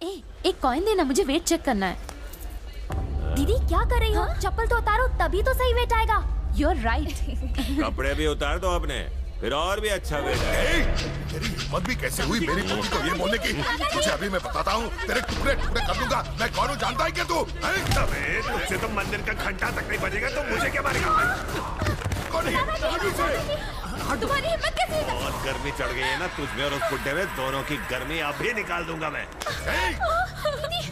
एक कॉइन देना, मुझे वेट चेक करना है। दीदी क्या कर रही हो? चप्पल तो उतारो तभी तो सही वेट आएगा। You're right. कपड़े भी उतार दो अपने, फिर और भी अच्छा वेट आएगा। तेरी हिम्मत भी कैसे हुई मेरी पोती को ये बोलने की? तुझे अभी मैं बताता हूँ, तेरे टुकड़े टुकड़े कर दूंगा। मैं कौन हूँ जानता है क्या तू? अबे तुझसे तो मंदिर का घंटा तक नहीं बजेगा, तो मुझे क्या मारेगा? तुम्हारी हिम्मत कैसे? बहुत गर्मी चढ़ गई है ना तुझमें और उस बुड्ढे में, दोनों की गर्मी अभी निकाल दूंगा मैं।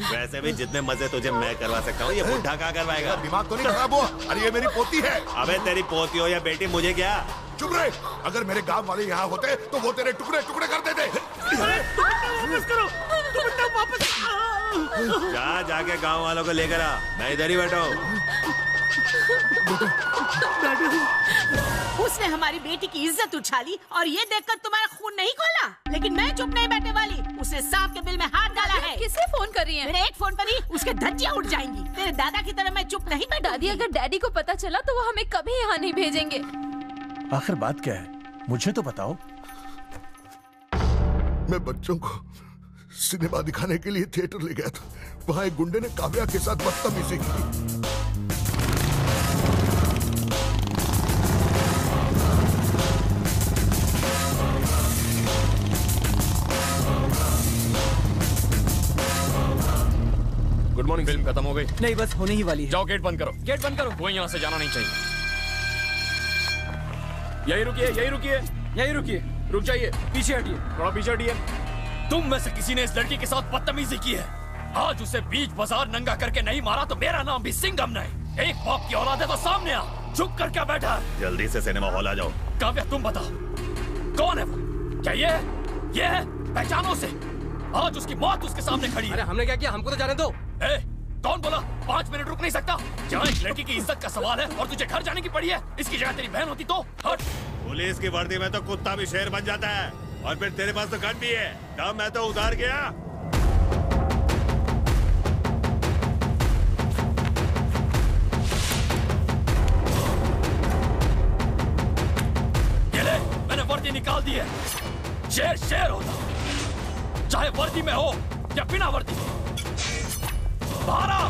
वैसे भी जितने मजे तुझे मैं करवा सकता हूँ, ये बुड्ढा क्या करवाएगा? दिमाग तो नहीं खराब हुआ? अरे ये मेरी पोती है। अबे तेरी पोती हो या बेटी, मुझे क्या? चुप रहे। अगर मेरे गांव वाले यहाँ होते तो वो तेरे टुकड़े टुकड़े कर देते। वापस करो, वापस। जाके गांव वालों को लेकर आ, मैं इधर ही बैठा हूँ। उसने हमारी बेटी की इज्जत उछाली और ये देखकर तुम्हारा खून नहीं खोला, लेकिन मैं चुप नहीं बैठने वाली। उसने सांप के बिल में हाथ डाला है। किसे फोन कर रही है? मैंने एक फोन पर ही उसके धज्जियां उड़ जाएंगी। तेरे दादा की तरह मैं चुप नहीं बैठूंगी। दादी, अगर डैडी को पता चला तो वो हमें कभी यहाँ नहीं भेजेंगे। आखिर बात क्या है, मुझे तो बताओ। मैं बच्चों को सिनेमा दिखाने के लिए थिएटर ले गया था। वहाँ एक गुंडे ने काव्या के साथ बदतमीजी की। Good morning. फिल्म खत्म हो गई? नहीं, बस होने ही वाली है। जाओ गेट बंद करो। गेट बंद करो। कोई यहाँ से जाना नहीं चाहिए। यही रुकिए, यही रुकिए, यही रुकिए। रुक जाइए, पीछे हटिए, थोड़ा पीछे हटिए। तुम में से किसी ने इस लड़की के साथ बदतमीजी की है। आज उसे बीच बाजार नंगा करके नहीं मारा तो मेरा नाम भी सिंघम नहीं। एक बाप की औलाद है तो सामने आ, चुप कर क्या बैठा है? जल्दी से सिनेमा हॉल आ जाओ। काव्या तुम बताओ, कौन है वो? क्या ये है? पहचानो उसे। आज उसकी मौत उसके सामने खड़ी है। अरे हमने क्या किया? हमको तो जाने दो। कौन बोला 5 मिनट रुक नहीं सकता? जहाँ एक लड़की की इज्जत का सवाल है और तुझे घर जाने की पड़ी है। इसकी जगह तेरी बहन होती तो हट। पुलिस की वर्दी में तो कुत्ता भी शेर बन जाता है, और फिर तेरे पास तो गन भी है। तब मैं तो उधार गया। ये ले, मैंने वर्दी निकाल दी है। शेर शेर होता, चाहे वर्दी में हो या बिना वर्दी। बाहर आ।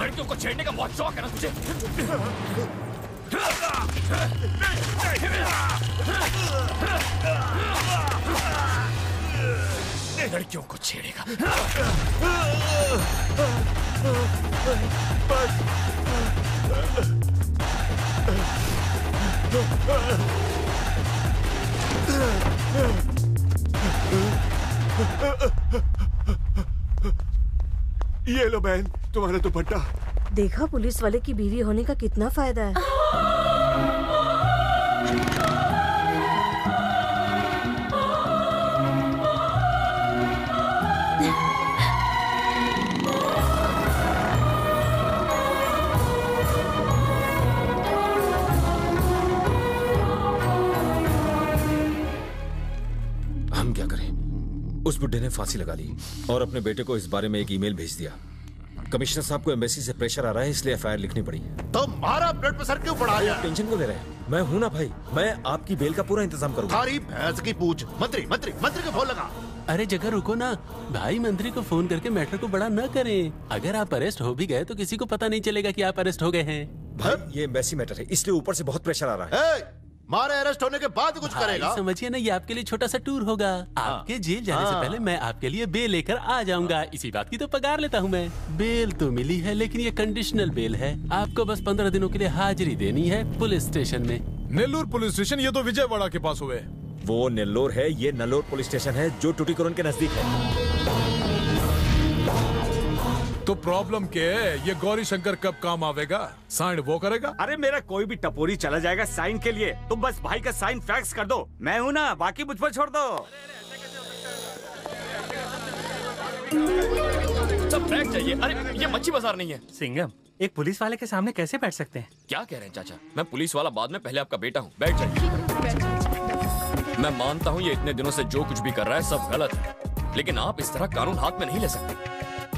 लड़कियों को छेड़ने का बहुत शौक है ना तुझे? लड़कियों को छेड़ेगा। ये लो बहन, तुम्हारा दुपट्टा। देखा पुलिस वाले की बीवी होने का कितना फायदा है। हम क्या करें? उस बुड्ढे ने फांसी लगा ली और अपने बेटे को इस बारे में एक ईमेल भेज दिया। कमिश्नर साहब को एम्बेसी से प्रेशर आ रहा है, इसलिए एफआईआर लिखनी पड़ी। तो हमारा ब्लड प्रेशर क्यों बढ़ा है? टेंशन को ले रहे हैं। मैं हूं ना भाई, मैं आपकी बेल का पूरा इंतजाम करूंगा। थारी भैंस की पूछ। मंत्री मंत्री मंत्री को फोन लगा। अरे जगह रुको ना भाई, मंत्री को फोन करके मैटर को बड़ा न करें। अगर आप अरेस्ट हो भी गए तो किसी को पता नहीं चलेगा कि आप अरेस्ट हो गए हैं। भाई ये एम्बेसी मैटर है, इसलिए ऊपर से बहुत प्रेशर आ रहा है। मारे अरेस्ट होने के बाद कुछ करेगा। समझिए ना, ये आपके लिए छोटा सा टूर होगा। आपके जेल जाने से पहले मैं आपके लिए बेल लेकर आ जाऊंगा। इसी बात की तो पगार लेता हूँ मैं। बेल तो मिली है लेकिन ये कंडीशनल बेल है। आपको बस 15 दिनों के लिए हाजिरी देनी है पुलिस स्टेशन में। नेल्लोर पुलिस स्टेशन, ये तो विजयवाड़ा के पास हुए। वो नेल्लोर है, ये नल्लोर पुलिस स्टेशन है जो टूटीकोरन के नजदीक है। तो प्रॉब्लम क्या है? ये गौरी शंकर कब काम आवेगा? साइन वो करेगा? अरे मेरा कोई भी टपोरी चला जाएगा साइन के लिए। तुम बस भाई का साइन फैक्स कर दो, मैं हूँ ना, बाकी मुझ पर छोड़ दो। सब बैठ जाइए। अरे ये मच्छी बाजार नहीं है। सिंघम, एक पुलिस वाले के सामने कैसे बैठ सकते हैं? क्या कह रहे हैं चाचा? मैं पुलिस वाला बाद में, पहले आपका बेटा हूँ। बैठ जाइए। मैं मानता हूँ ये इतने दिनों से जो कुछ भी कर रहा है सब गलत है, लेकिन आप इस तरह कानून हाथ में नहीं ले सकते।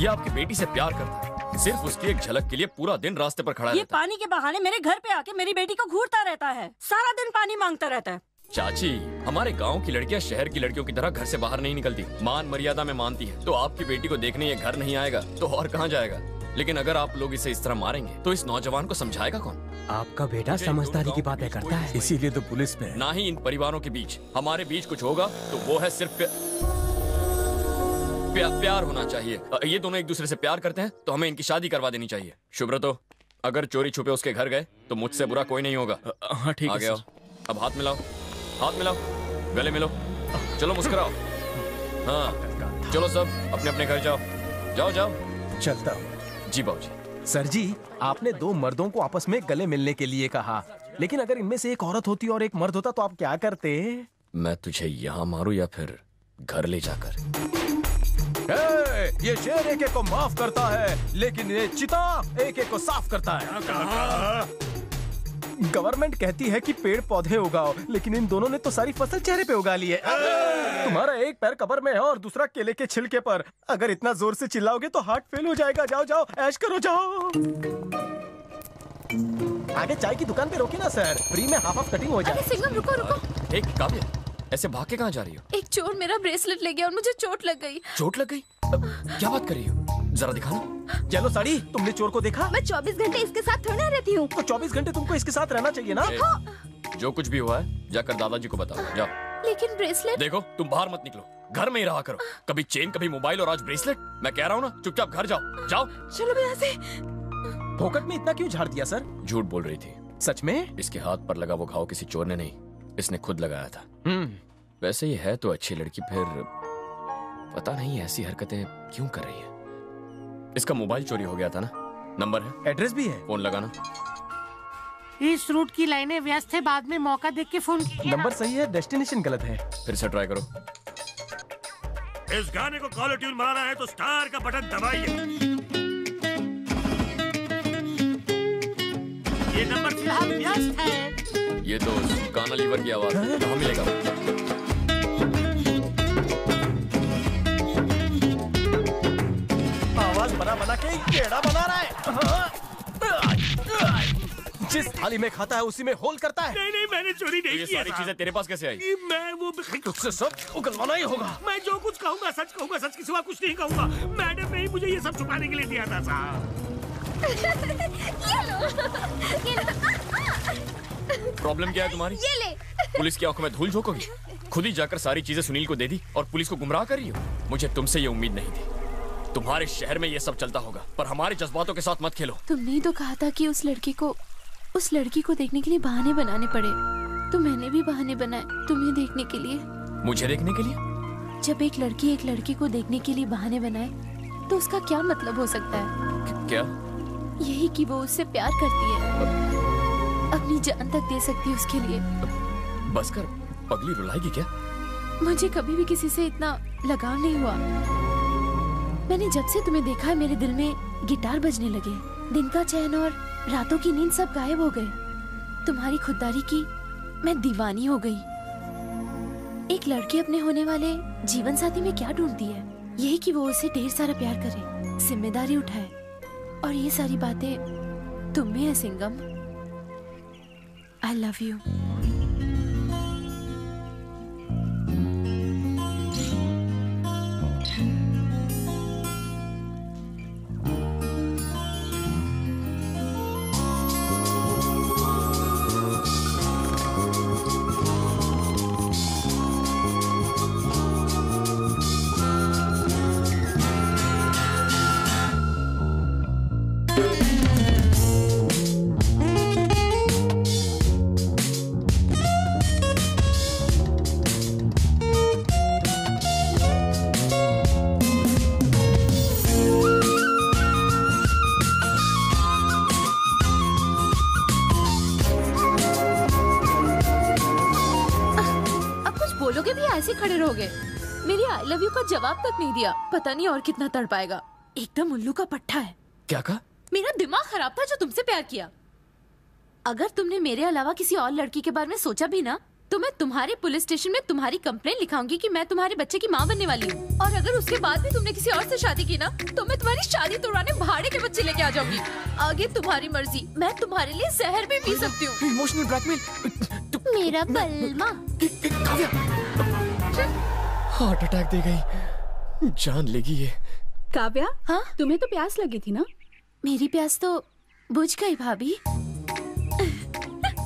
ये आपकी बेटी से प्यार करता है, सिर्फ उसकी एक झलक के लिए पूरा दिन रास्ते पर खड़ा रहता है। ये पानी के बहाने मेरे घर पे आके मेरी बेटी को घूरता रहता है, सारा दिन पानी मांगता रहता है। चाची, हमारे गांव की लड़कियां शहर की लड़कियों की तरह घर से बाहर नहीं निकलती, मान मर्यादा में मानती है। तो आपकी बेटी को देखने ये घर नहीं आएगा तो और कहाँ जाएगा? लेकिन अगर आप लोग इसे इस तरह मारेंगे तो इस नौजवान को समझाएगा कौन? आपका बेटा समझदारी की बातें करता है, इसीलिए तो पुलिस में। ना ही इन परिवारों के बीच, हमारे बीच कुछ होगा तो वो है सिर्फ प्यार होना चाहिए। ये दोनों एक दूसरे से प्यार करते हैं तो हमें इनकी शादी करवा देनी चाहिए। शुभ्रतो, अगर चोरी छुपे उसके घर गए तो मुझसे बुरा कोई नहीं होगा। हाँ ठीक है। आगे आओ, अब हाथ मिलाओ, हाथ मिलाओ, गले मिलो, चलो मुस्कुराओ। हाँ चलो सब अपने अपने घर जाओ, जाओ जाओ। चलता हूँ। जी बाबूजी। सर जी, आपने दो मर्दों को आपस में गले मिलने के लिए कहा, लेकिन अगर इनमें से एक औरत होती और एक मर्द होता तो आप क्या करते? मैं तुझे यहाँ मारूं या फिर घर ले जाकर? ये शेर एक एक को माफ करता है, लेकिन ये चिता एक एक को साफ करता है। गवर्नमेंट कहती है कि पेड़ पौधे उगाओ, लेकिन इन दोनों ने तो सारी फसल चेहरे पे उगा ली है। तुम्हारा एक पैर कब्र में है और दूसरा केले के छिलके पर। अगर इतना जोर से चिल्लाओगे तो हार्ट फेल हो जाएगा। जाओ जाओ ऐश करो, जाओ। आगे चाय की दुकान पे रोकी ना सर, फ्री में हाफ कटिंग हो जाए। सिंघम रुको रुको। एक काव्य, ऐसे भाग के कहाँ जा रही हो? एक चोर मेरा ब्रेसलेट ले गया और मुझे चोट लग गई। चोट लग गई? क्या बात कर रही हो? जरा दिखाना। चलो साड़ी, तुमने चोर को देखा? मैं 24 घंटे इसके साथ थोड़ी रहती हूँ। तो 24 घंटे तुमको इसके साथ रहना चाहिए ना। जो कुछ भी हुआ है जाकर दादाजी को बताओ, जाओ। लेकिन ब्रेसलेट। देखो तुम बाहर मत निकलो, घर में ही रहा करो। कभी चेन, कभी मोबाइल और आज ब्रेसलेट। मैं कह रहा हूँ ना, चुपचाप घर जाओ, जाओ। चलो यहाँ से। फोकट में इतना क्यों झाड़ दिया सर? झूठ बोल रही थी। सच में? इसके हाथ पर लगा वो घाव किसी चोर ने नहीं, इसने खुद लगाया था। वैसे ये है तो अच्छी लड़की, फिर पता नहीं ऐसी हरकतें क्यों कर रही है। इसका मोबाइल चोरी हो गया था ना, नंबर है, एड्रेस भी है, फोन लगाना। इस रूट की लाइनें व्यस्त है, बाद में मौका देख के फोन। नंबर सही है, डेस्टिनेशन गलत है। फिर से ट्राई करो। इस गाने को कॉलर ट्यून बनाना है तो स्टार का बटन दबाइए। ये नंबर व्यस्त है। ये तो गाना लीवर की आवाज है, कहाँ मिलेगा? आवाज बना के टेढ़ा बना रहा है। जिस थाली में खाता है उसी में होल करता है। नहीं मैंने चोरी नहीं ये किया। सारी चीजें तेरे पास कैसे आई? मैं वो तुझसे सब उगलवाना ही होगा। मैं जो कुछ कहूँगा सच कहूँगा, सच के सिवा कुछ नहीं कहूँगा। मैडम ने ही मुझे ये सब छुपाने के लिए दिया था साहब। प्रॉब्लम क्या है तुम्हारी? ये ले। पुलिस की आंखों में धूल झोंकोगी? खुद ही जाकर सारी चीजें सुनील को दे दी और पुलिस को गुमराह कर रही हो। मुझे तुमसे ये उम्मीद नहीं थी। तुम्हारे शहर में ये सब चलता होगा, पर हमारे जज्बातों के साथ मत खेलो। तुमने तो कहा था कि उस लड़की को देखने के लिए बहाने बनाने पड़े, तो मैंने भी बहाने बनाए तुम्हें देखने के लिए। मुझे देखने के लिए? जब एक लड़की को देखने के लिए बहाने बनाए तो उसका क्या मतलब हो सकता है? क्या? यही कि वो उससे प्यार करती है, अपनी जान तक दे सकती है उसके लिए। बस कर, पगली रुलाएगी क्या? मुझे कभी भी किसी से इतना लगाव नहीं हुआ। मैंने जब से तुम्हें देखा है मेरे दिल में गिटार बजने लगे, दिन का चैन और रातों की नींद सब गायब हो गए। तुम्हारी खुददारी की मैं दीवानी हो गई। एक लड़की अपने होने वाले जीवन साथी में क्या ढूंढती है? यही कि वो उसे ढेर सारा प्यार करे, जिम्मेदारी उठाए, और ये सारी बातें तुम में है सिंगम। I love you. बोलोगे भी ऐसे खड़े रहोगे? मेरी आई लव यू का जवाब तक नहीं दिया। पता नहीं और कितना तड़पाएगा। एकदम उल्लू का पट्टा है। क्या कहा? मेरा दिमाग खराब था जो तुमसे प्यार किया। अगर तुमने मेरे अलावा किसी और लड़की के बारे में सोचा भी ना, तो मैं तुम्हारे पुलिस स्टेशन में तुम्हारी कंप्लेंट लिखाऊंगी कि मैं तुम्हारे बच्चे की माँ बनने वाली हूँ। और अगर उसके बाद भी तुमने किसी और से शादी की ना, तो मैं तुम्हारी शादी तोड़वाने भाड़े के बच्चे लेके आ जाऊंगी। आगे तुम्हारी मर्जी। मैं तुम्हारे लिए जहर भी पी सकती हूँ। Emotional blackmail. मेरा बलमा। हार्ट अटैक दे गई, जान लेगी ये। काव्या, हाँ? तुम्हें तो प्यास लगी थी ना? मेरी प्यास तो बुझ गई भाभी।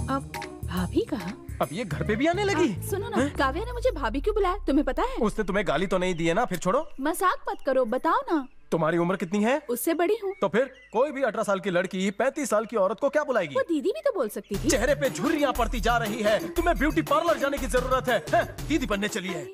अब भाभी कहा? अब ये घर पे भी आने लगी। सुनो ना, काव्या ने मुझे भाभी क्यों बुलाया, तुम्हें पता है? उसने तुम्हें गाली तो नहीं दी है ना? फिर छोड़ो, मजाक मत करो, बताओ ना। तुम्हारी उम्र कितनी है? उससे बड़ी हूँ। तो फिर कोई भी 18 साल की लड़की 35 साल की औरत को क्या बुलाएगी? वो दीदी भी तो बोल सकती थी। चेहरे पे झुर्रियाँ पड़ती जा रही है, तुम्हें ब्यूटी पार्लर जाने की जरूरत है? दीदी बनने चली है।